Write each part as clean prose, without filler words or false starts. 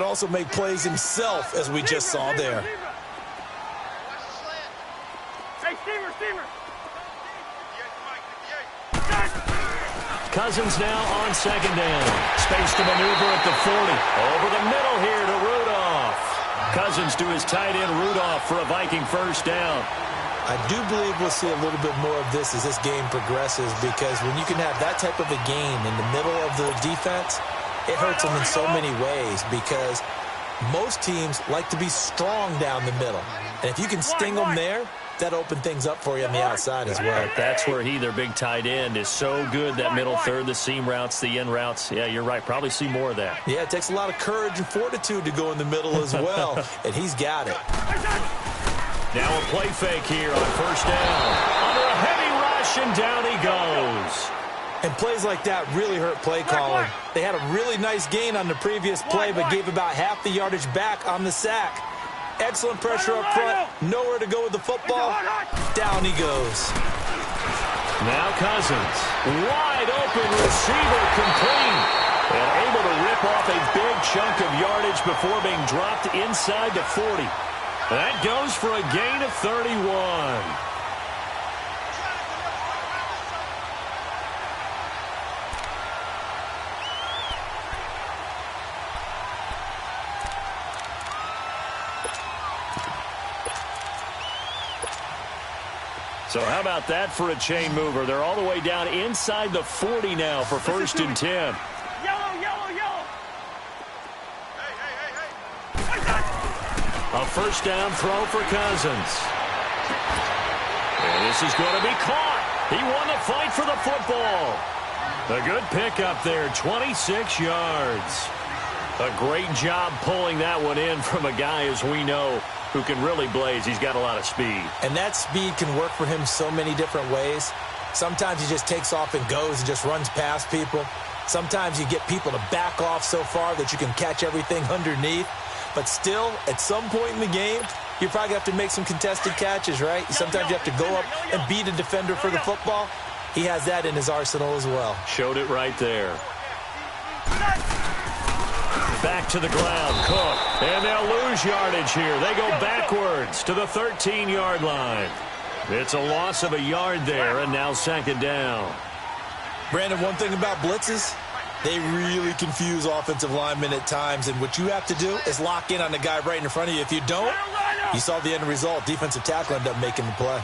Also make plays himself, as we just saw there. Cousins now on second down. Space to maneuver at the 40. Over the middle here to Rudolph. Cousins to his tight end Rudolph for a Viking first down. I do believe we'll see a little bit more of this as this game progresses, because when you can have that type of a gain in the middle of the defense, it hurts them in so many ways, because most teams like to be strong down the middle. And if you can sting them there, that open things up for you on the outside as well. That's where their big tight end, is so good, that middle third, the seam routes, the in routes. Yeah, you're right. Probably see more of that. Yeah, it takes a lot of courage and fortitude to go in the middle as well, and he's got it. Now a play fake here on first down. Under a heavy rush, and down he goes. And plays like that really hurt play calling. They had a really nice gain on the previous play, but gave about half the yardage back on the sack. Excellent pressure up front. Nowhere to go with the football. Down he goes. Now Cousins. Wide open receiver, complete. And able to rip off a big chunk of yardage before being dropped inside the 40. That goes for a gain of 31. So how about that for a chain mover? They're all the way down inside the 40 now for first and 10. Yellow, yellow, yellow. A first down throw for Cousins. And this is going to be caught. He won the fight for the football. A good pickup there, 26 yards. A great job pulling that one in from a guy, as we know, who can really blaze. He's got a lot of speed. And that speed can work for him so many different ways. Sometimes he just takes off and goes and just runs past people. Sometimes you get people to back off so far that you can catch everything underneath. But still, at some point in the game, you probably have to make some contested catches, right? Sometimes you have to go up and beat a defender for the football. He has that in his arsenal as well. Showed it right there. Back to the ground, Cook. And they'll lose yardage here. They go backwards to the 13-yard line. It's a loss of a yard there, and now second down. Brandon, one thing about blitzes, they really confuse offensive linemen at times, and what you have to do is lock in on the guy right in front of you. If you don't, you saw the end result. Defensive tackle ended up making the play.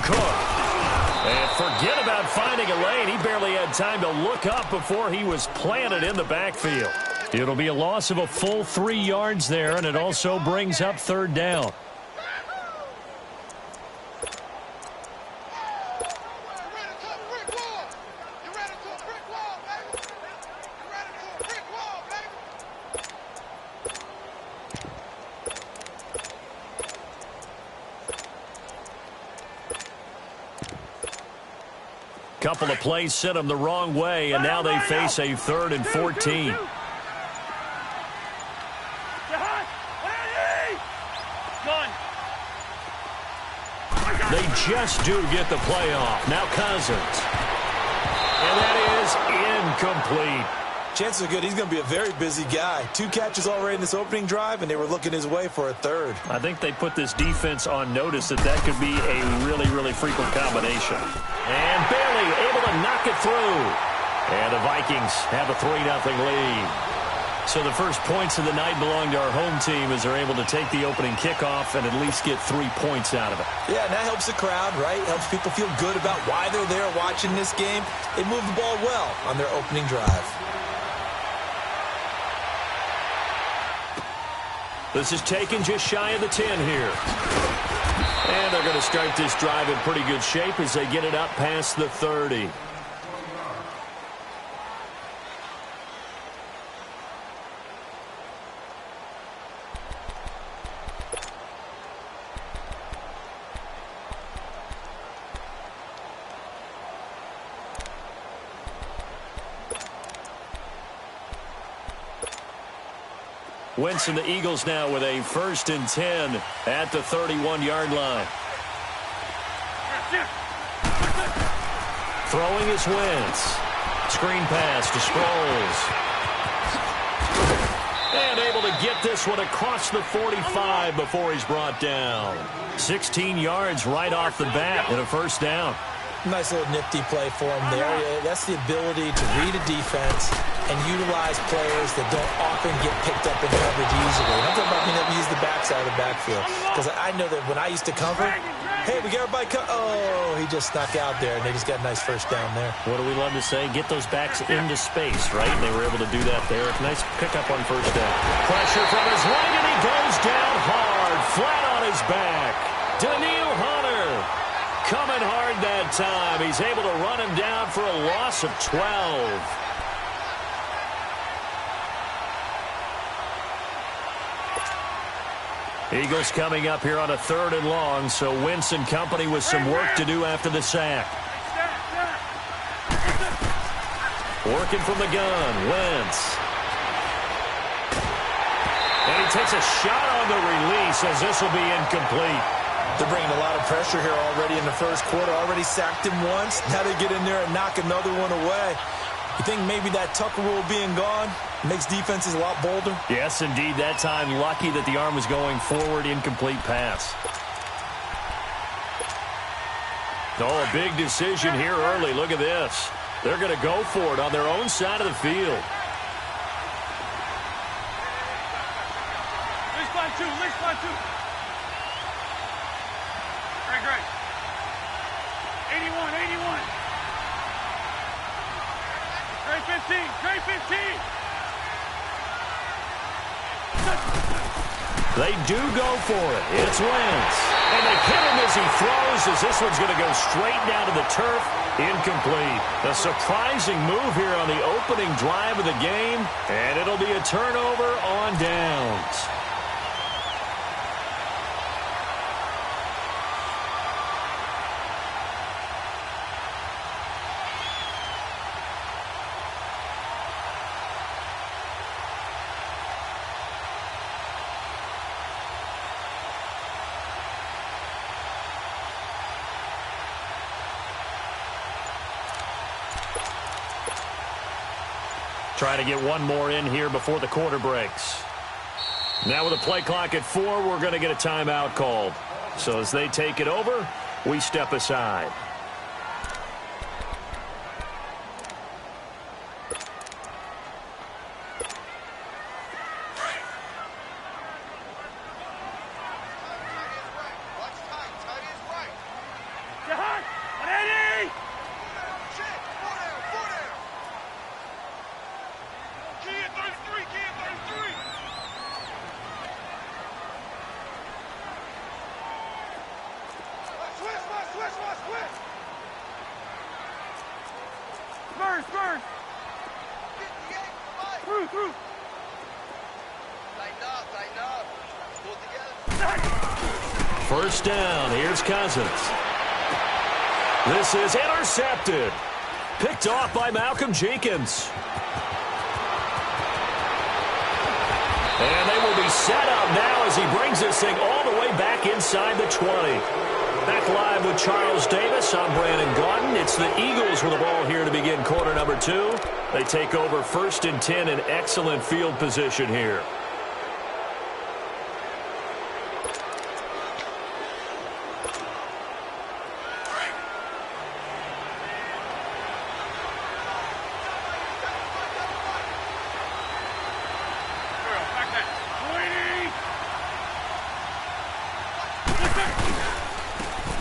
Cook. And forget about finding a lane. He barely had time to look up before he was planted in the backfield. It'll be a loss of a full 3 yards there, and it also brings up third down. Couple of plays sent them the wrong way, and now they face a 3rd and 14. They just do get the playoff. Now Cousins. And that is incomplete. Chances are good he's going to be a very busy guy. 2 catches already in this opening drive, and they were looking his way for a 3rd. I think they put this defense on notice that could be a really, really frequent combination. And barely able to knock it through. And the Vikings have a 3-0 lead. So the first points of the night belong to our home team as they're able to take the opening kickoff and at least get 3 points out of it. Yeah, and that helps the crowd, right? Helps people feel good about why they're there watching this game. They moved the ball well on their opening drive. This is taken just shy of the 10 here. And they're going to start this drive in pretty good shape as they get it up past the 30. Wentz and the Eagles now with a 1st and 10 at the 31-yard line. Throwing is Wentz. Screen pass to Sproles. And able to get this one across the 45 before he's brought down. 16 yards right off the bat and a first down. Nice little nifty play for him there. That's the ability to read a defense and utilize players that don't often get picked up in coverage easily. And I'm talking about being able to use the backside of the backfield. Because I know that when I used to cover, hey, we got everybody oh, he just snuck out there, and they just got a nice first down there. What do we love to say? Get those backs into space, right? And they were able to do that there. Nice pickup on first down. Pressure from his leg, and he goes down hard, flat on his back. Daniil Hunter coming hard that time. He's able to run him down for a loss of 12. Eagles coming up here on a 3rd and long, so Wentz and company with some work to do after the sack. Working from the gun, Wentz. And he takes a shot on the release as this will be incomplete. They're bringing a lot of pressure here already in the first quarter. Already sacked him once. Now they get in there and knock another one away. You think maybe that Tucker rule being gone makes defenses a lot bolder? Yes, indeed. That time, lucky that the arm was going forward, incomplete pass. Oh, a big decision here early. Look at this. They're going to go for it on their own side of the field. Leash by two. Great. 81. Great 15. They do go for it. It's Wentz. And they hit him as he throws, as this one's going to go straight down to the turf. Incomplete. A surprising move here on the opening drive of the game. And it'll be a turnover on downs. Trying to get one more in here before the quarter breaks. Now with a play clock at 4, we're going to get a timeout called. So as they take it over, we step aside. Spurs. Through. Tighten up. Pull together. First down. Here's Cousins. This is intercepted. Picked off by Malcolm Jenkins. And they will be set up now as he brings this thing all the way back inside the 20. Back live with Charles Davis. I'm Brandon Gaudin. It's the Eagles with the ball here to begin quarter number 2. They take over 1st and 10 in excellent field position here.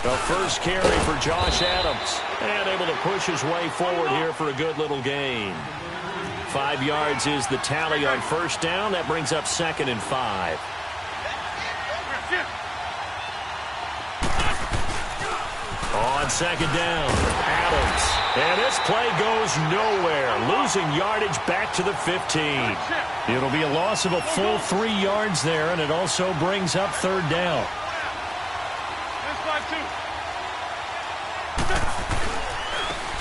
The first carry for Josh Adams. And able to push his way forward here for a good little gain. 5 yards is the tally on first down. That brings up 2nd and 5. On 2nd down, Adams. And this play goes nowhere. Losing yardage back to the 15. It'll be a loss of a full 3 yards there, and it also brings up 3rd down.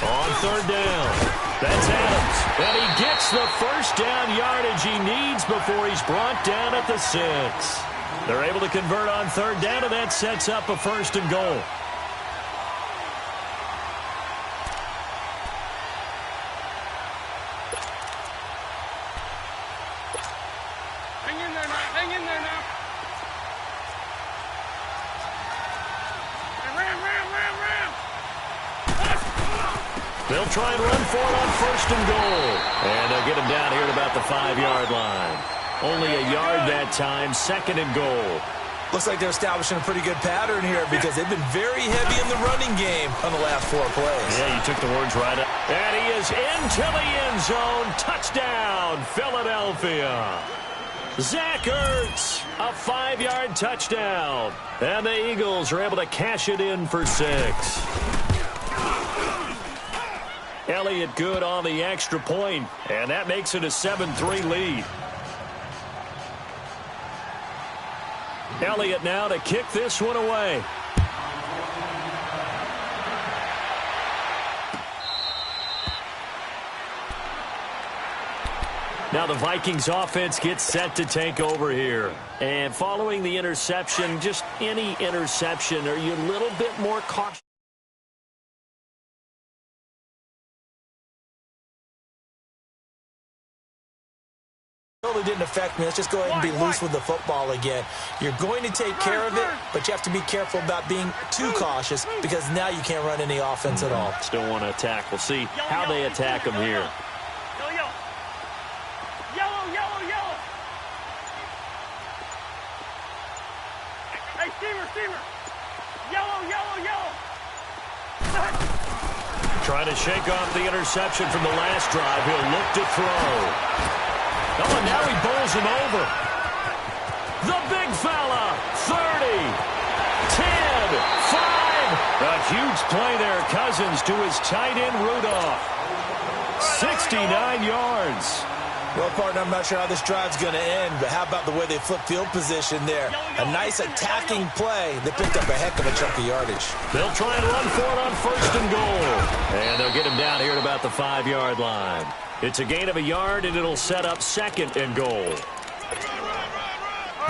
On 3rd down, that's Adams. And he gets the first down yardage he needs before he's brought down at the 6. They're able to convert on 3rd down, and that sets up a 1st and goal. in there now. And ram. They'll try and run for it on first and goal. And they'll get him down here at about the 5-yard line. Only a yard that time, second and goal. Looks like they're establishing a pretty good pattern here because they've been very heavy in the running game on the last 4 plays. Yeah, you took the words right up. And he is into the end zone. Touchdown, Philadelphia. Zach Ertz, a 5-yard touchdown. And the Eagles are able to cash it in for 6. Elliott good on the extra point, and that makes it a 7-3 lead. Elliott now to kick this one away. Now the Vikings offense gets set to take over here. And following the interception, just any interception, are you a little bit more cautious? Totally didn't affect me. Let's just go ahead and be loose with the football again. You're going to take care of it, but you have to be careful about being too cautious because now you can't run any offense at all. Still want to attack. We'll see how they attack them here. Yellow. Hey, steamer. Yellow. Trying to shake off the interception from the last drive. He'll look to throw. Oh, and now he bowls him over. The big fella, 30, 10, 5. A huge play there, Cousins to his tight end, Rudolph. 69 yards. Well, partner, I'm not sure how this drive's going to end, but how about the way they flip field position there? A nice attacking play. They picked up a heck of a chunk of yardage. They'll try and run for it on first and goal. And they'll get him down here at about the 5-yard line. It's a gain of a yard, and it'll set up second and goal.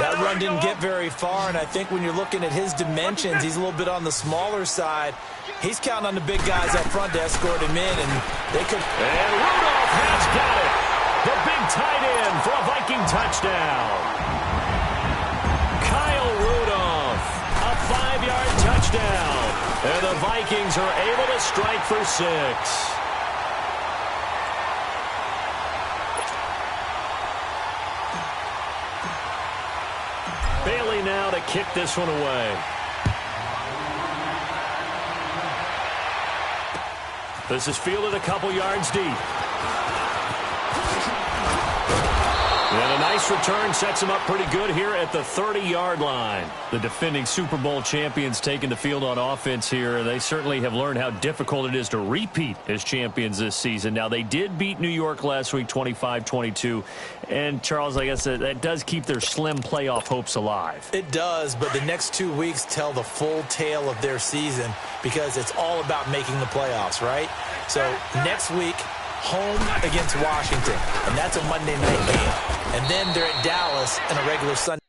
That run didn't get very far, and I think when you're looking at his dimensions, he's a little bit on the smaller side. He's counting on the big guys up front to escort him in, and they could... And Rudolph has got it. The big tight end for a Viking touchdown. Kyle Rudolph, a 5-yard touchdown. And the Vikings are able to strike for 6. Bailey now to kick this one away. This is fielded a couple yards deep. And a nice return sets him up pretty good here at the 30-yard line. The defending Super Bowl champions taking the field on offense here. They certainly have learned how difficult it is to repeat as champions this season. Now, they did beat New York last week 25-22. And, Charles, I guess that does keep their slim playoff hopes alive. It does, but the next 2 weeks tell the full tale of their season because it's all about making the playoffs, right? So next week, home against Washington, and that's a Monday night game. And then they're at Dallas in a regular Sunday.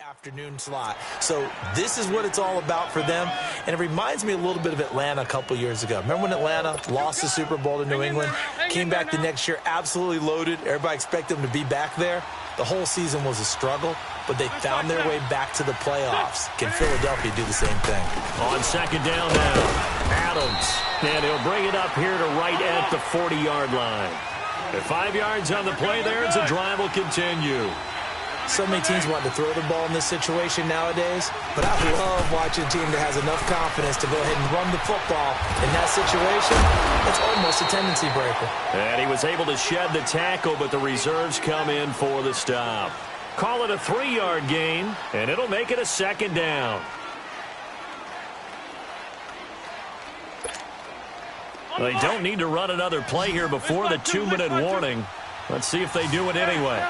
Afternoon slot. So this is what it's all about for them. And it reminds me a little bit of Atlanta a couple years ago. Remember when Atlanta lost the Super Bowl to New England? Came back the next year absolutely loaded. Everybody expected them to be back there. The whole season was a struggle, but they found their way back to the playoffs. Can Philadelphia do the same thing? On second down now, Adams. And he'll bring it up here to right at the 40-yard line. At 5 yards on the play there, and the drive will continue. So many teams want to throw the ball in this situation nowadays, but I love watching a team that has enough confidence to go ahead and run the football. In that situation, it's almost a tendency breaker. And he was able to shed the tackle, but the reserves come in for the stop. Call it a 3-yard gain, and it'll make it a second down. They don't need to run another play here before the 2-minute warning. Let's see if they do it anyway.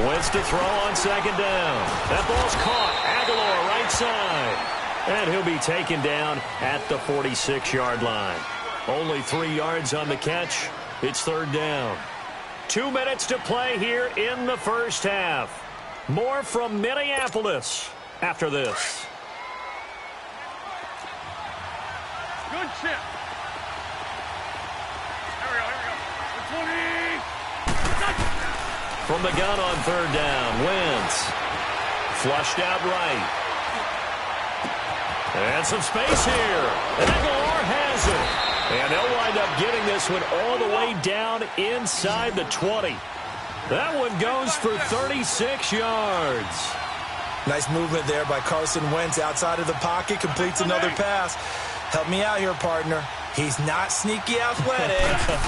Wentz to throw on second down. That ball's caught. Aguilar right side. And he'll be taken down at the 46-yard line. Only 3 yards on the catch. It's third down. 2 minutes to play here in the first half. More from Minneapolis after this. Good chip. Here we go. 20. From the gun on third down, Wentz. Flushed out right. And some space here. And Aguilar has it. And they'll wind up getting this one all the way down inside the 20. That one goes for 36 yards. Nice movement there by Carson Wentz outside of the pocket. Completes another pass. Help me out here, partner. He's not sneaky athletic.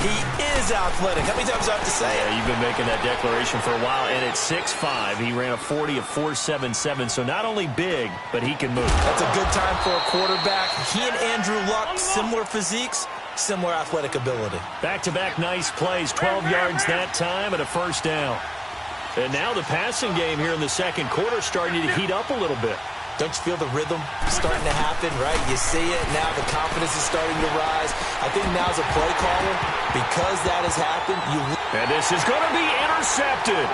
He is athletic. How many times do I have to say it? Yeah, you've been making that declaration for a while. And at 6'5", he ran a 40 of 4.77. So not only big, but he can move. That's a good time for a quarterback. He and Andrew Luck, similar physiques, similar athletic ability. Back-to-back nice plays. 12 yards that time and a first down. And now the passing game here in the second quarter starting to heat up a little bit. Don't you feel the rhythm starting to happen, right? You see it. Now the confidence is starting to rise. I think now's a play caller. Because that has happened, and this is going to be intercepted.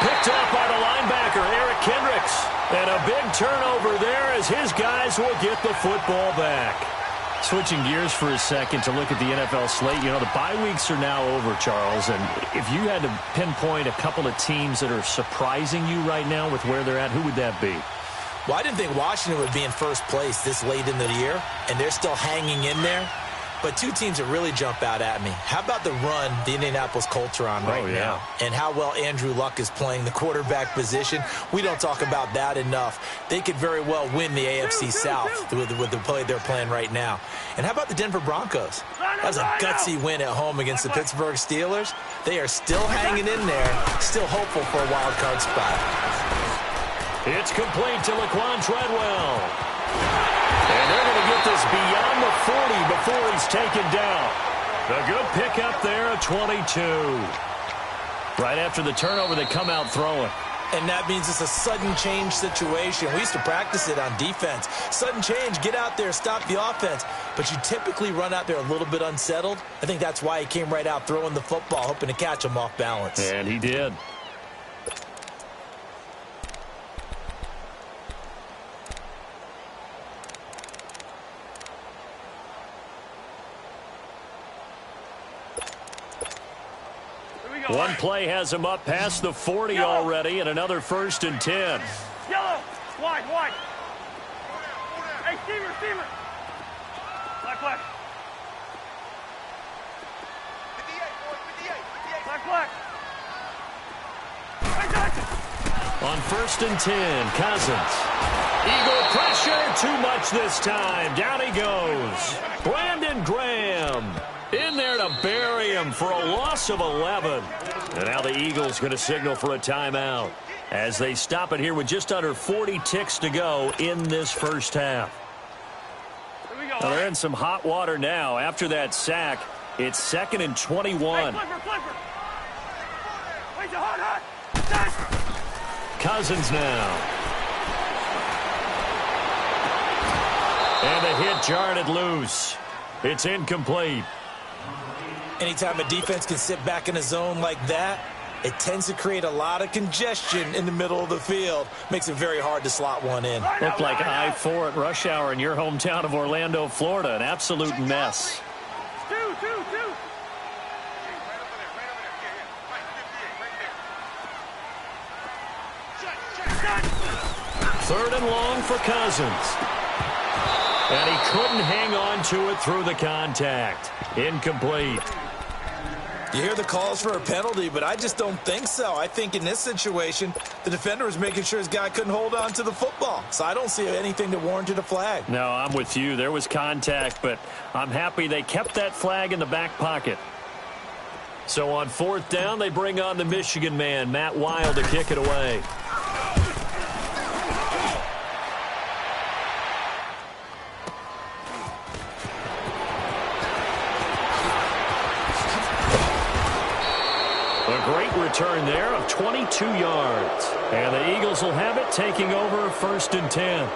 Picked up by the linebacker, Eric Kendricks. And a big turnover there as his guys will get the football back. Switching gears for a second to look at the NFL slate. You know, the bye weeks are now over, Charles. And if you had to pinpoint a couple of teams that are surprising you right now with where they're at, who would that be? Well, I didn't think Washington would be in first place this late in the year, and they're still hanging in there. But two teams that really jump out at me. How about the run the Indianapolis Colts are on right now? And how well Andrew Luck is playing the quarterback position. We don't talk about that enough. They could very well win the AFC South with the play they're playing right now. And how about the Denver Broncos? That was a gutsy win at home against the Pittsburgh Steelers. They are still hanging in there, still hopeful for a wild card spot. It's complete to Laquan Treadwell. And they're going to get this beyond the 40 before he's taken down. A good pickup there at 22. Right after the turnover, they come out throwing. And that means it's a sudden change situation. We used to practice it on defense. Sudden change, get out there, stop the offense. But you typically run out there a little bit unsettled. I think that's why he came right out throwing the football, hoping to catch him off balance. And he did. One play has him up past the 40 already, and another 1st and 10. Yellow, wide. Hey, steamer. Black. 58. On 1st and 10, Cousins. Eagle pressure, too much this time. Down he goes. Brandon Graham in there to bury him for a loss of 11. And now the Eagles going to signal for a timeout as they stop it here with just under 40 ticks to go in this first half. Well, they're in some hot water now. After that sack, it's 2nd and 21. Flipper. Wait, hot. Cousins now. And the hit jarred it loose. It's incomplete. Anytime a defense can sit back in a zone like that, it tends to create a lot of congestion in the middle of the field. Makes it very hard to slot one in. Looked like I-4 at rush hour in your hometown of Orlando, Florida. An absolute mess. Two. 3rd and long for Cousins. And he couldn't hang on to it through the contact. Incomplete. You hear the calls for a penalty, but I just don't think so. I think in this situation, the defender was making sure his guy couldn't hold on to the football. So I don't see anything that warranted a flag. No, I'm with you. There was contact, but I'm happy they kept that flag in the back pocket. So on 4th down, they bring on the Michigan man, Matt Wild, to kick it away. return there of 22 yards. And the Eagles will have it, taking over 1st and 10.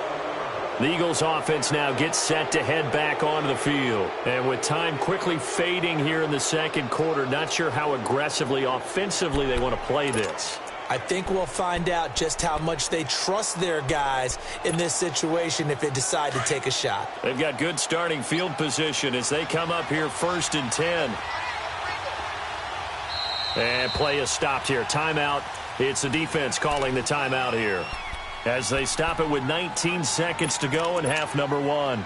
The Eagles offense now gets set to head back onto the field. And with time quickly fading here in the second quarter, not sure how aggressively, offensively they want to play this. I think we'll find out just how much they trust their guys in this situation if they decide to take a shot. They've got good starting field position as they come up here 1st and 10. And play is stopped here. Timeout. It's the defense calling the timeout here, as they stop it with 19 seconds to go in half number 1.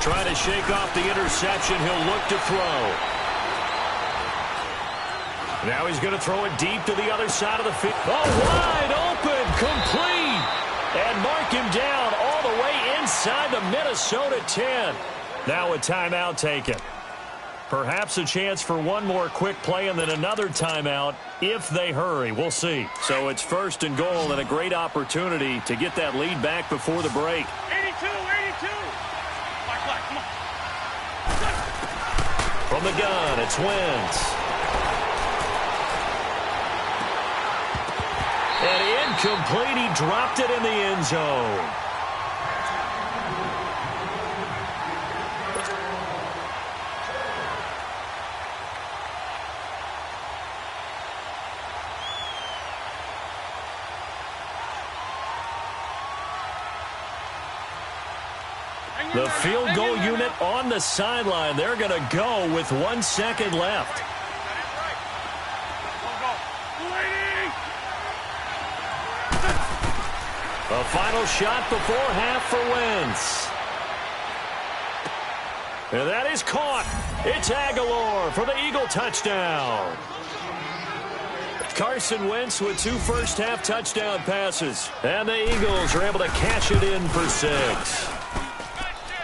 Trying to shake off the interception. He'll look to throw. Now he's going to throw it deep to the other side of the field. Oh, wide open, complete. And mark him down all the way inside the Minnesota 10. Now a timeout taken. Perhaps a chance for one more quick play and then another timeout if they hurry. We'll see. So it's 1st and goal and a great opportunity to get that lead back before the break. 82, 82. Come on. From the gun, it's Wentz. And incomplete. He dropped it in the end zone. The field goal unit on the sideline. They're going to go with 1 second left. A final shot before half for Wentz. And that is caught. It's Aguilar for the Eagle touchdown. Carson Wentz with 2 first-half touchdown passes. And the Eagles are able to cash it in for 6.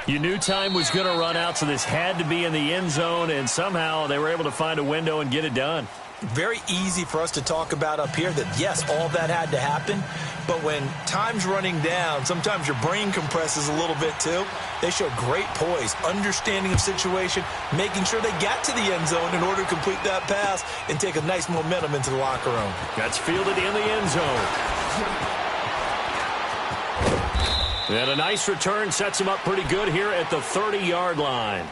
You knew time was going to run out, so this had to be in the end zone, and somehow they were able to find a window and get it done. Very easy for us to talk about up here that, yes, all that had to happen, but when time's running down, sometimes your brain compresses a little bit too. They showed great poise, understanding of situation, making sure they got to the end zone in order to complete that pass and take a nice momentum into the locker room. That's fielded in the end zone. And a nice return sets him up pretty good here at the 30-yard line.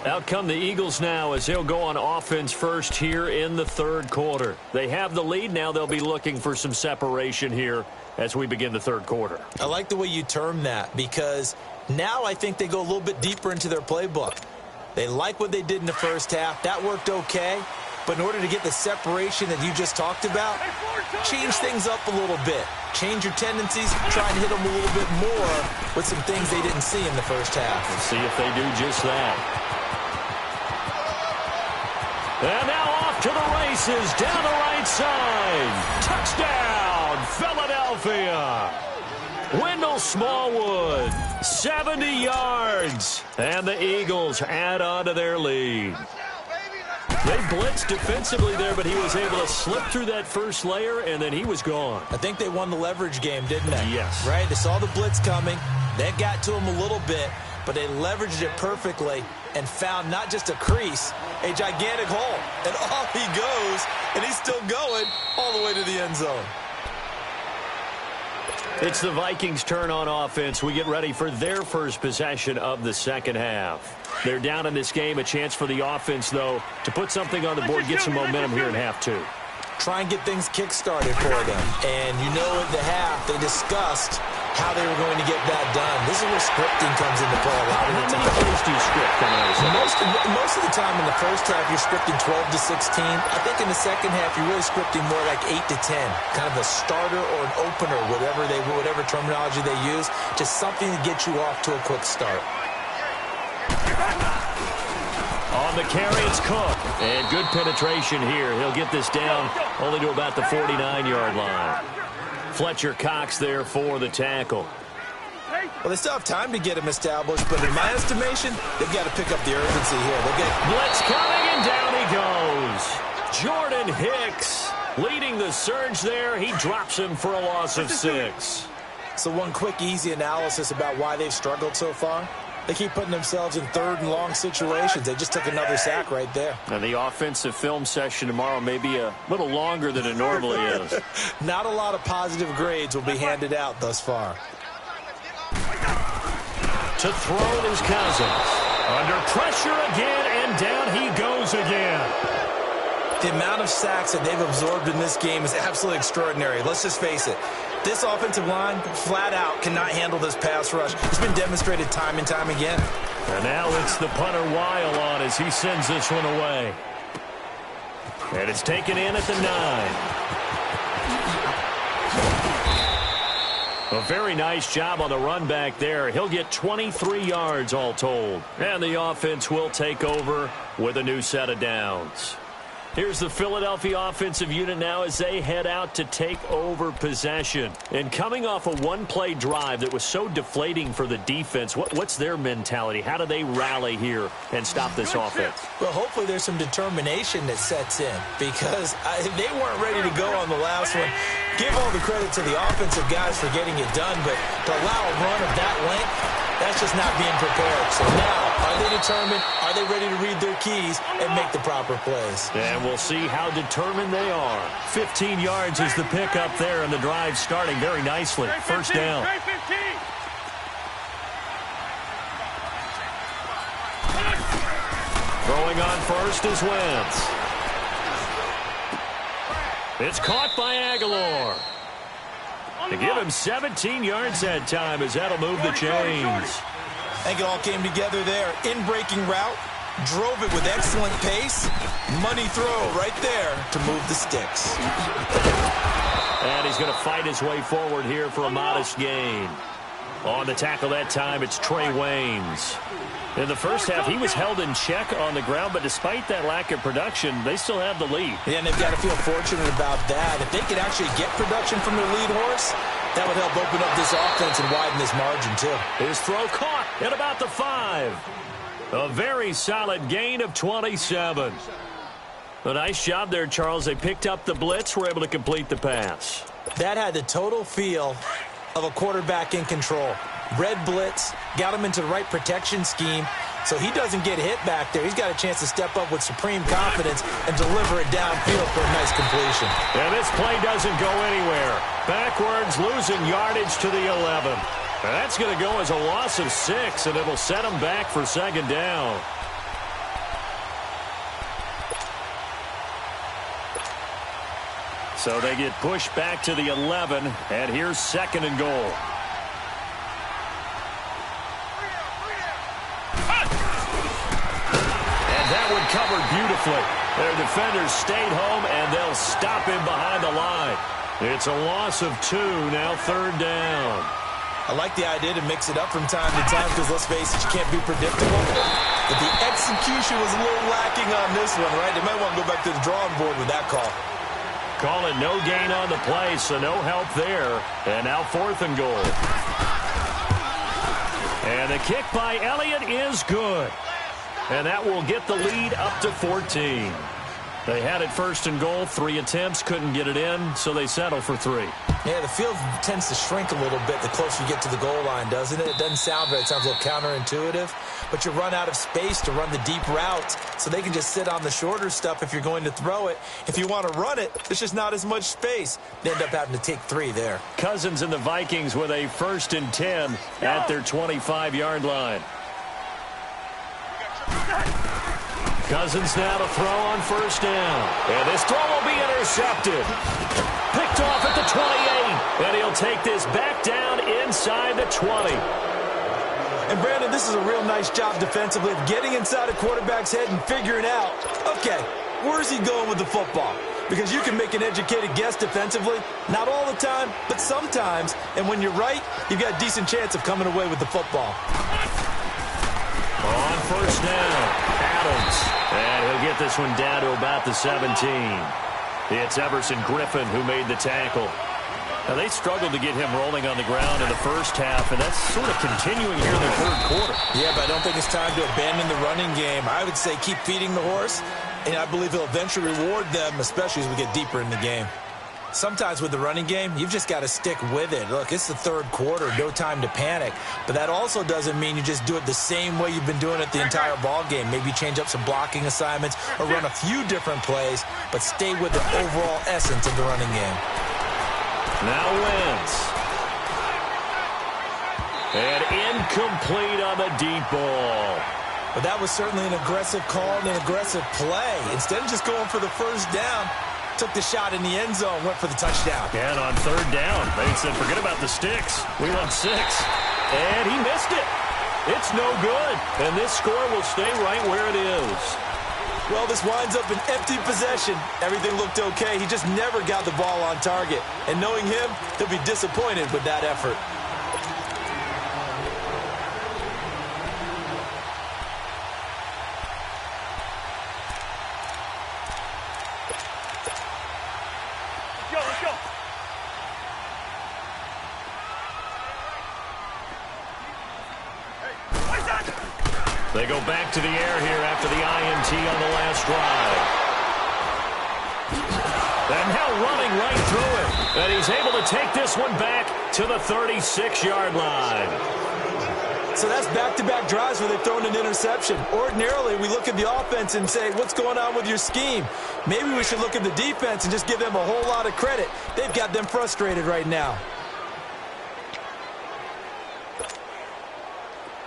Out come the Eagles now as they'll go on offense first here in the third quarter. They have the lead. Now they'll be looking for some separation here as we begin the third quarter. I like the way you term that because now I think they go a little bit deeper into their playbook. They like what they did in the first half. That worked okay. But in order to get the separation that you just talked about, change things up a little bit. Change your tendencies, try and hit them a little bit more with some things they didn't see in the first half. Let's see if they do just that. And now off to the races, down the right side. Touchdown, Philadelphia. Wendell Smallwood, 70 yards. And the Eagles add on to their lead. They blitzed defensively there, but he was able to slip through that first layer, and then he was gone. I think they won the leverage game, didn't they? Yes. Right? They saw the blitz coming. That got to him a little bit, but they leveraged it perfectly and found not just a crease, a gigantic hole. And off he goes, and he's still going all the way to the end zone. It's the Vikings' turn on offense. We get ready for their first possession of the second half. They're down in this game. A chance for the offense, though, to put something on the board, get some momentum here in half 2. Try and get things kick-started for them. And you know at the half, they discussed how they were going to get that done. This is where scripting comes into play a lot of the time. How many plays do you script coming out of most of the time in the first half, you're scripting 12 to 16. I think in the second half, you're really scripting more like 8 to 10. Kind of a starter or an opener, whatever terminology they use. Just something to get you off to a quick start. On the carry, it's Cook. And good penetration here. He'll get this down only to about the 49-yard line. Fletcher Cox there for the tackle. Well, they still have time to get him established, but in my estimation, they've got to pick up the urgency here. They'll get blitz coming, and down he goes. Jordan Hicks leading the surge there. He drops him for a loss of 6. So one quick, easy analysis about why they've struggled so far. They keep putting themselves in third and long situations. They just took another sack right there. And the offensive film session tomorrow may be a little longer than it normally is. Not a lot of positive grades will be handed out thus far. To throw is Cousins. Under pressure again, and down he goes again. The amount of sacks that they've absorbed in this game is absolutely extraordinary. Let's just face it. This offensive line, flat out, cannot handle this pass rush. It's been demonstrated time and time again. And now it's the punter Weil on as he sends this one away. And it's taken in at the 9. A very nice job on the run back there. He'll get 23 yards all told. And the offense will take over with a new set of downs. Here's the Philadelphia offensive unit now as they head out to take over possession. And coming off a one-play drive that was so deflating for the defense, what's their mentality? How do they rally here and stop this offense? Well, hopefully there's some determination that sets in because they weren't ready to go on the last one. Give all the credit to the offensive guys for getting it done, but to allow a run of that length, that's just not being prepared. So now, are they determined? Are they ready to read their keys and make the proper plays? And we'll see how determined they are. 15 yards is the pickup there, and the drive starting very nicely. First down. Throwing on first is Wentz. It's caught by Aguilar. To give him 17 yards that time as that'll move the chains. I think it all came together there. In-breaking route, drove it with excellent pace. Money throw right there to move the sticks. And he's going to fight his way forward here for a modest gain. On the tackle that time, it's Trey Waynes. In the first half, he was held in check on the ground, but despite that lack of production, they still have the lead. Yeah, and they've got to feel fortunate about that. If they could actually get production from their lead horse, that would help open up this offense and widen this margin, too. His throw caught at about the 5. A very solid gain of 27. A nice job there, Charles. They picked up the blitz, were able to complete the pass. That had the total feel of a quarterback in control. Red blitz, got him into the right protection scheme, so he doesn't get hit back there. He's got a chance to step up with supreme confidence and deliver it downfield for a nice completion. And this play doesn't go anywhere. Backwards, losing yardage to the 11. And that's going to go as a loss of 6, and it'll set him back for second down. So they get pushed back to the 11, and here's second and goal. Covered beautifully. Their defenders stayed home, and they'll stop him behind the line. It's a loss of 2, now third down. I like the idea to mix it up from time to time because, let's face it, you can't be predictable. But the execution was a little lacking on this one, right? They might want to go back to the drawing board with that call. Call it no gain on the play, so no help there. And now fourth and goal. And the kick by Elliott is good. And that will get the lead up to 14. They had it first and goal, 3 attempts, couldn't get it in, so they settle for 3. Yeah, the field tends to shrink a little bit the closer you get to the goal line, doesn't it? It doesn't sound right. It sounds a little counterintuitive. But you run out of space to run the deep routes, so they can just sit on the shorter stuff if you're going to throw it. If you want to run it, there's just not as much space. They end up having to take 3 there. Cousins and the Vikings with a 1st and 10 at their 25-yard line. Cousins now to throw on first down. And this throw will be intercepted. Picked off at the 28. And he'll take this back down inside the 20. And, Brandon, this is a real nice job defensively of getting inside a quarterback's head and figuring out, okay, where's he going with the football? Because you can make an educated guess defensively, not all the time, but sometimes. And when you're right, you've got a decent chance of coming away with the football. On first down, Adams. And he'll get this one down to about the 17. It's Everson Griffin who made the tackle. Now, they struggled to get him rolling on the ground in the first half, and that's sort of continuing here in the third quarter. Yeah, but I don't think it's time to abandon the running game. I would say keep feeding the horse, and I believe he'll eventually reward them, especially as we get deeper in the game. Sometimes with the running game, you've just got to stick with it. Look, it's the third quarter, no time to panic. But that also doesn't mean you just do it the same way you've been doing it the entire ball game. Maybe change up some blocking assignments or run a few different plays, but stay with the overall essence of the running game. Now Wentz. And incomplete on the deep ball. But that was certainly an aggressive call and an aggressive play. Instead of just going for the first down, took the shot in the end zone, went for the touchdown. And on third down, they said, forget about the sticks. We want 6. And he missed it. It's no good. And this score will stay right where it is. Well, this winds up an empty possession. Everything looked okay. He just never got the ball on target. And knowing him, he'll be disappointed with that effort. They go back to the air here after the INT on the last drive. And now running right through it. And he's able to take this one back to the 36-yard line. So that's back-to-back drives where they've thrown an interception. Ordinarily, we look at the offense and say, what's going on with your scheme? Maybe we should look at the defense and just give them a whole lot of credit. They've got them frustrated right now.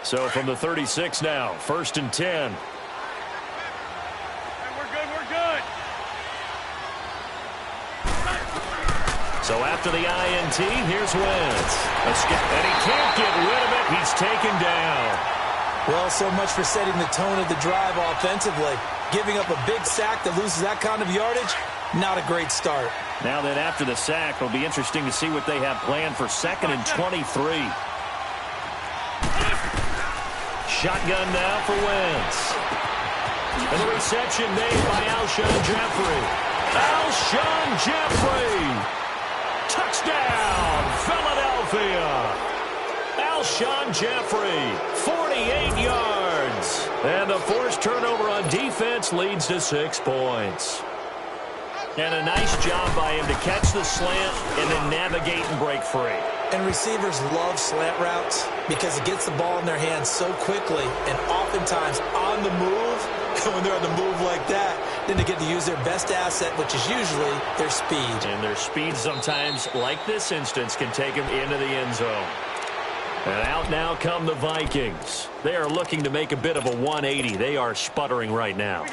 So from the 36 now, 1st and 10. Hey, we're good. So after the INT, here's Wentz. And he can't get rid of it. He's taken down. Well, so much for setting the tone of the drive offensively. Giving up a big sack that loses that kind of yardage, not a great start. Now then, after the sack, it'll be interesting to see what they have planned for 2nd and 23. Shotgun now for Wentz. And the reception made by Alshon Jeffrey. Alshon Jeffrey. Touchdown, Philadelphia. Alshon Jeffrey, 48 yards. And the forced turnover on defense leads to 6 points. And a nice job by him to catch the slant and then navigate and break free. And receivers love slant routes because it gets the ball in their hands so quickly and oftentimes on the move. When they're on the move like that, then they get to use their best asset, which is usually their speed. And their speed sometimes, like this instance, can take them into the end zone. And out now come the Vikings. They are looking to make a bit of a 180. They are sputtering right now.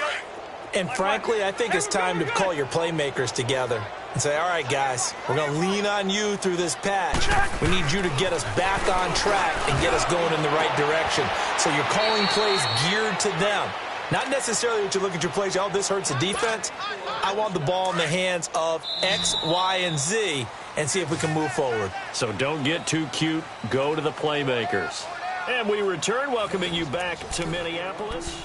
And frankly, I think it's time to call your playmakers together and say, all right, guys, we're going to lean on you through this patch. We need you to get us back on track and get us going in the right direction. So you're calling plays geared to them. Not necessarily what you look at your plays, oh, this hurts the defense. I want the ball in the hands of X, Y, and Z and see if we can move forward. So don't get too cute. Go to the playmakers. And we return, welcoming you back to Minneapolis.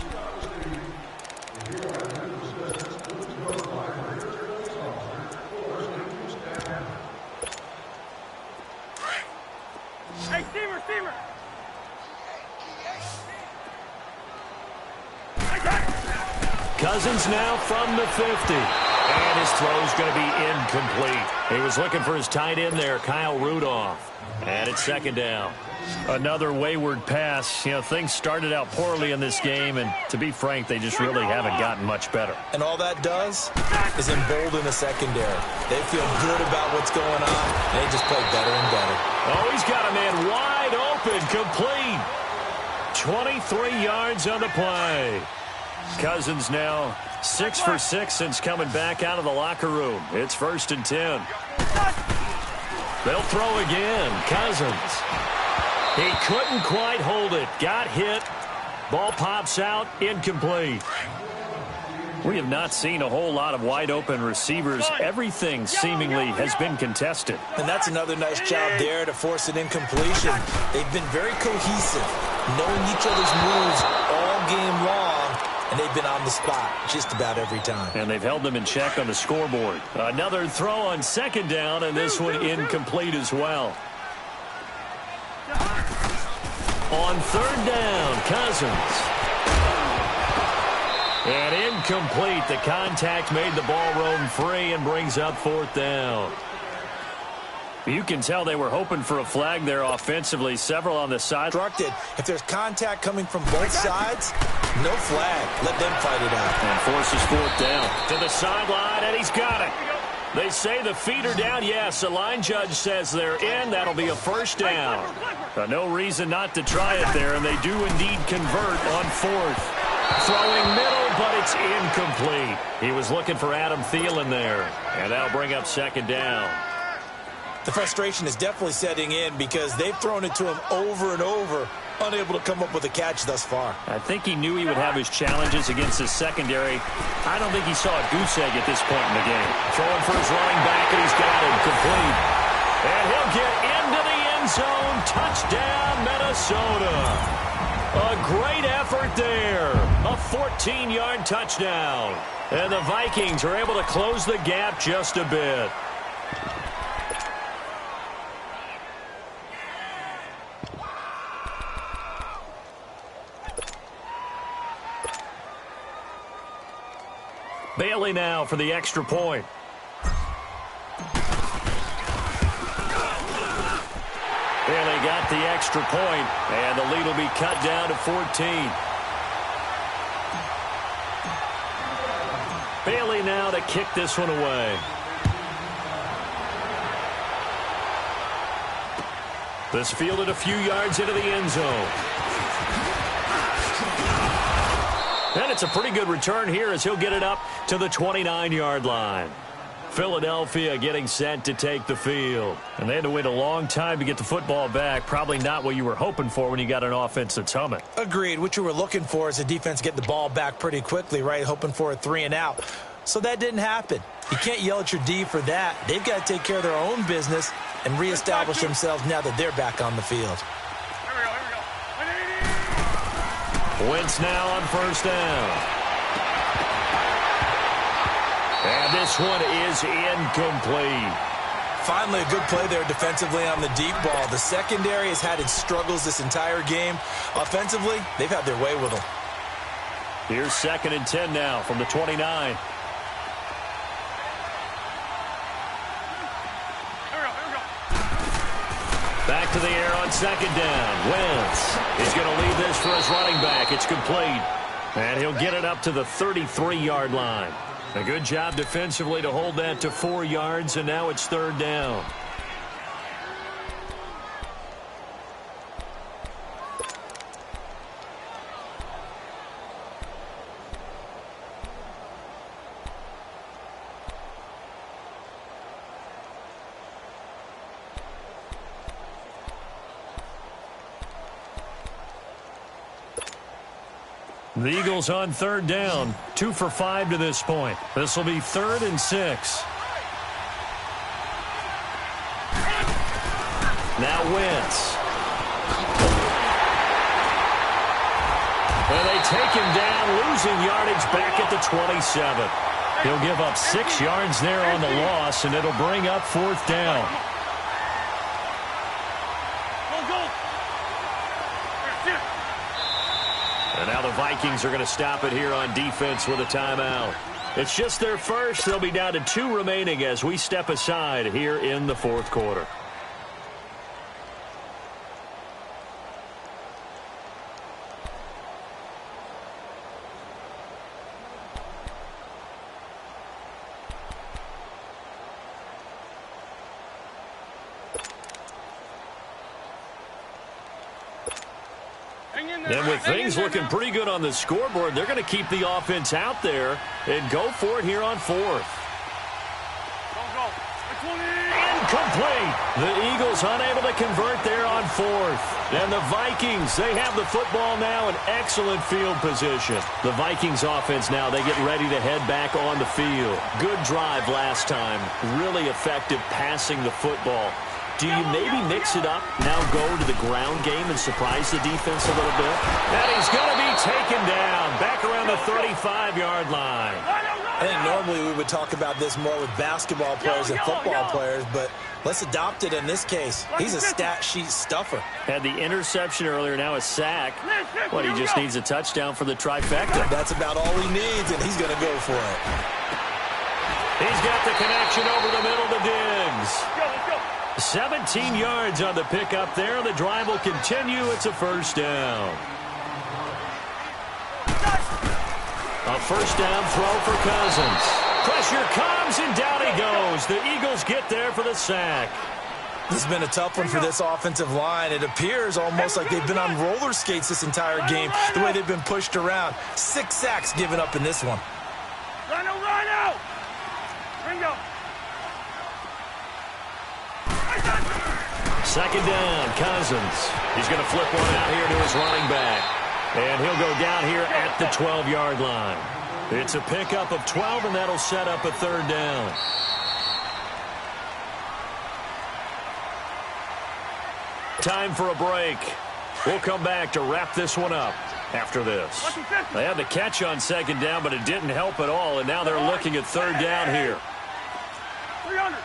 Hey, Steamer. Cousins now from the 50. And his throw's going to be incomplete. He was looking for his tight end there, Kyle Rudolph. And it's 2nd down. Another wayward pass. You know, things started out poorly in this game, and to be frank, they just really haven't gotten much better. And all that does is embolden the secondary. They feel good about what's going on, and they just play better and better. Oh, he's got a man wide open, complete. 23 yards on the play. Cousins now 6 for 6 since coming back out of the locker room. It's 1st and 10. They'll throw again. Cousins. He couldn't quite hold it. Got hit. Ball pops out. Incomplete. We have not seen a whole lot of wide open receivers. Everything seemingly has been contested. And that's another nice job there to force an incompletion. They've been very cohesive, knowing each other's moves all game long, and they've been on the spot just about every time. And they've held them in check on the scoreboard. Another throw on 2nd down, and this one incomplete as well. On 3rd down, Cousins. And Incomplete. The contact made the ball roam free and brings up 4th down. You can tell they were hoping for a flag there offensively. Several on the side. Instructed, if there's contact coming from both sides, no flag. Let them fight it out. And forces 4th down. To the sideline, and he's got it. They say the feet are down. Yes, the line judge says they're in. That'll be a 1st down. No reason not to try it there, and they do indeed convert on 4th. Throwing middle, but it's incomplete. He was looking for Adam Thielen there, and that'll bring up 2nd down. The frustration is definitely setting in because they've thrown it to him over and over, unable to come up with a catch thus far. I think he knew he would have his challenges against his secondary. I don't think he saw a goose egg at this point in the game. Throwing for his running back, and he's got him complete. And he'll get into the end zone. Touchdown, Minnesota. A great effort there. A 14-yard touchdown. And the Vikings are able to close the gap just a bit. Bailey now for the extra point. Bailey got the extra point, and the lead will be cut down to 14. Bailey now to kick this one away. This fielded a few yards into the end zone. And it's a pretty good return here as he'll get it up to the 29-yard line. Philadelphia getting set to take the field. And they had to wait a long time to get the football back. Probably not what you were hoping for when you got an offense that's humming. Agreed. What you were looking for is a defense get the ball back pretty quickly, right? Hoping for a 3-and-out. So that didn't happen. You can't yell at your D for that. They've got to take care of their own business and reestablish themselves now that they're back on the field. Wentz now on 1st down. And this one is incomplete. Finally a good play there defensively on the deep ball. The secondary has had its struggles this entire game. Offensively, they've had their way with them. Here's 2nd and 10 now from the 29. Back to the air on 2nd down. Wentz is going to lead this for his running back. It's complete. And he'll get it up to the 33-yard line. A good job defensively to hold that to 4 yards, and now it's 3rd down. The Eagles on 3rd down, 2 for 5 to this point. This will be 3rd and 6. Now Wentz. And they take him down, losing yardage back at the 27. He'll give up 6 yards there on the loss, and it'll bring up 4th down. And now the Vikings are going to stop it here on defense with a timeout. It's just their first. They'll be down to 2 remaining as we step aside here in the 4th quarter. And with things looking pretty good on the scoreboard, they're going to keep the offense out there and go for it here on 4th. Incomplete. The Eagles unable to convert there on 4th. And the Vikings, they have the football now in excellent field position. The Vikings offense now, they get ready to head back on the field. Good drive last time. Really effective passing the football. Do you maybe mix it up, now go to the ground game and surprise the defense a little bit? And he's going to be taken down back around the 35-yard line. I think normally we would talk about this more with basketball players than football players, but let's adopt it in this case. He's a stat sheet stuffer. Had the interception earlier, now a sack. But he just needs a touchdown for the trifecta. That's about all he needs, and he's going to go for it. He's got the connection over the middle to Diggs. 17 yards on the pickup there. The drive will continue. It's a first down. A first down throw for Cousins. Pressure comes, and down he goes. The Eagles get there for the sack. This has been a tough one for this offensive line. It appears almost like they've been on roller skates this entire game, the way they've been pushed around. 6 sacks given up in this one. Rhino! Bingo! Second down, Cousins. He's going to flip one out here to his running back. And he'll go down here at the 12-yard line. It's a pickup of 12, and that'll set up a third down. Time for a break. We'll come back to wrap this one up after this. They had the catch on second down, but it didn't help at all, and now they're looking at third down here. 300.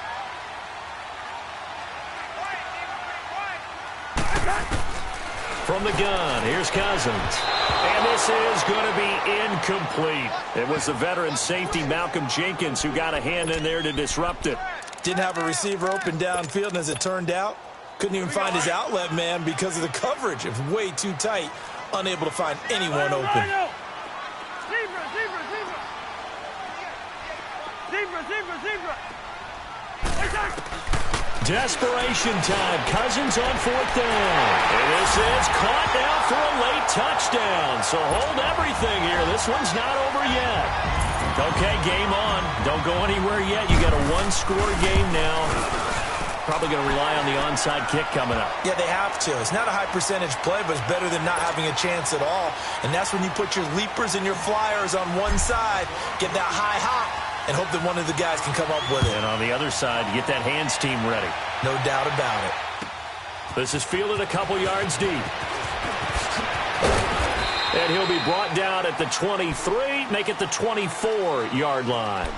From the gun, here's Cousins. And this is going to be incomplete. It was the veteran safety, Malcolm Jenkins, who got a hand in there to disrupt it. Didn't have a receiver open downfield, and as it turned out, couldn't even find his outlet man because of the coverage. It was way too tight, unable to find anyone open. Zebra! Desperation time. Cousins on fourth down. And this is caught now for a late touchdown. So hold everything here. This one's not over yet. Okay, game on. Don't go anywhere yet. You got a one-score game now. Probably going to rely on the onside kick coming up. Yeah, they have to. It's not a high-percentage play, but it's better than not having a chance at all. And that's when you put your leapers and your flyers on one side, get that high hop, and hope that one of the guys can come up with it. And on the other side, you get that hands team ready. No doubt about it. This is fielded a couple yards deep. And he'll be brought down at the 23, make it the 24-yard line.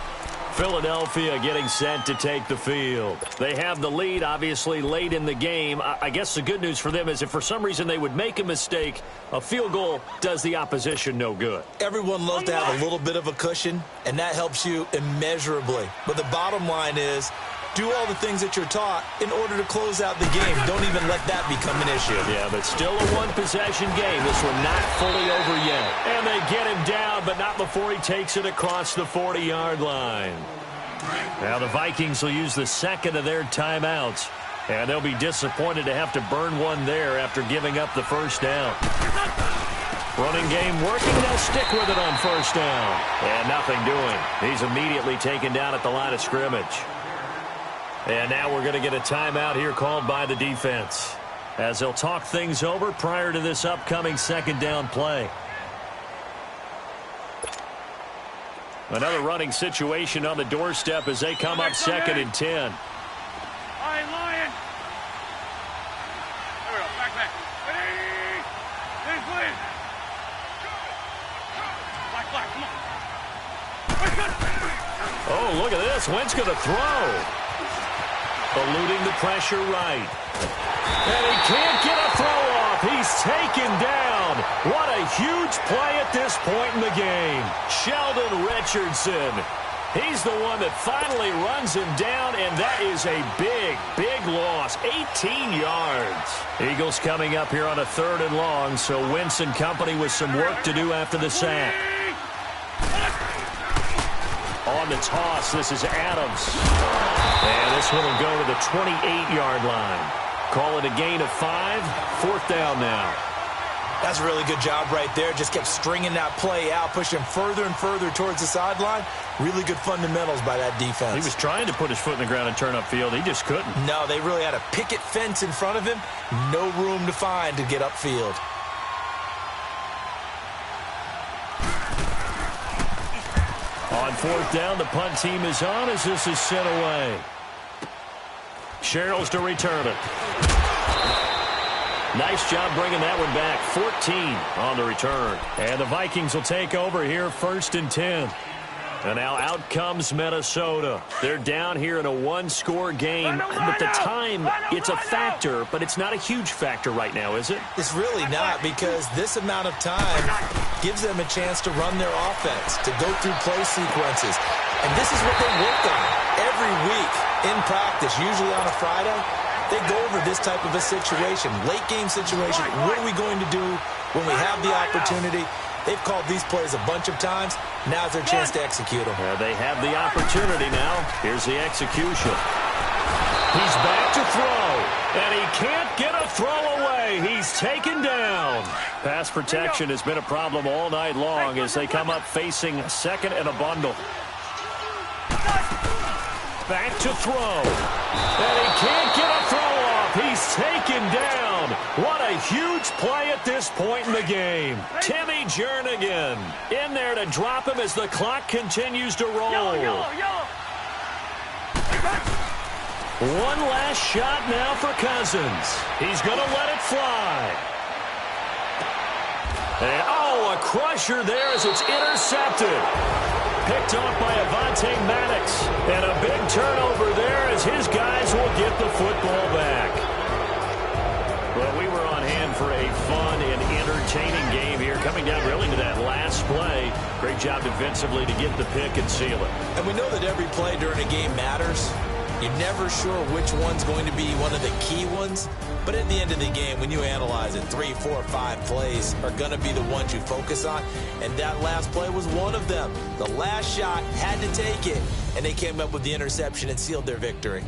Philadelphia getting set to take the field. They have the lead, obviously, late in the game. I guess the good news for them is if for some reason they would make a mistake, a field goal does the opposition no good. Everyone loves to have a little bit of a cushion, and that helps you immeasurably. But the bottom line is, do all the things that you're taught in order to close out the game. Don't even let that become an issue. Yeah, but still a one-possession game. This one not fully over yet. And they get him down, but not before he takes it across the 40-yard line. Now the Vikings will use the second of their timeouts. And they'll be disappointed to have to burn one there after giving up the first down. Running game working. They'll stick with it on first down. And nothing doing. He's immediately taken down at the line of scrimmage. And now we're going to get a timeout here called by the defense as they'll talk things over prior to this upcoming second down play. Another running situation on the doorstep as they come up second and 10. Lion. There we go. Back. Ready. Please. Black. Come on. Oh, look at this. Wentz going to throw. Eluding the pressure right. And he can't get a throw off. He's taken down. What a huge play at this point in the game. Sheldon Richardson. He's the one that finally runs him down, and that is a big loss. 18 yards. Eagles coming up here on a third and long, so Wentz and company with some work to do after the sack. On the toss, this is Adams. And this one will go to the 28-yard line. Call it a gain of 5. Fourth down now. That's a really good job right there. Just kept stringing that play out, pushing further and further towards the sideline. Really good fundamentals by that defense. He was trying to put his foot in the ground and turn upfield. He just couldn't. No, they really had a picket fence in front of him. No room to find to get upfield. On fourth down, the punt team is on as this is sent away. Sherrills to return it. Nice job bringing that one back. 14 on the return. And the Vikings will take over here first and 10. And now out comes Minnesota. They're down here in a one-score game. But the time, it's a factor, but it's not a huge factor right now, is it? It's really not, because this amount of time gives them a chance to run their offense, to go through play sequences. And this is what they work on every week in practice, usually on a Friday. They go over this type of a situation, late-game situation. What are we going to do when we have the opportunity? They've called these plays a bunch of times. Now's their chance to execute them. They have the opportunity now. Here's the execution. He's back to throw, and he can't get a throw away. He's taken down. Pass protection has been a problem all night long as they come up facing second and a bundle. Back to throw, and he can't get a throw off. He's taken down. What a huge play at this point in the game. Timmy Jernigan in there to drop him as the clock continues to roll. Yellow. One last shot now for Cousins. He's going to let it fly. And, a crusher there as it's intercepted. Picked off by Avonte Maddox. And a big turnover there as his guys will get the football back. Well, we were on hand for a fun and entertaining game here, coming down really to that last play. Great job defensively to get the pick and seal it. And we know that every play during a game matters. You're never sure which one's going to be one of the key ones. But at the end of the game, when you analyze it, 3, 4, 5 plays are going to be the ones you focus on. And that last play was one of them. The last shot had to take it, and they came up with the interception and sealed their victory.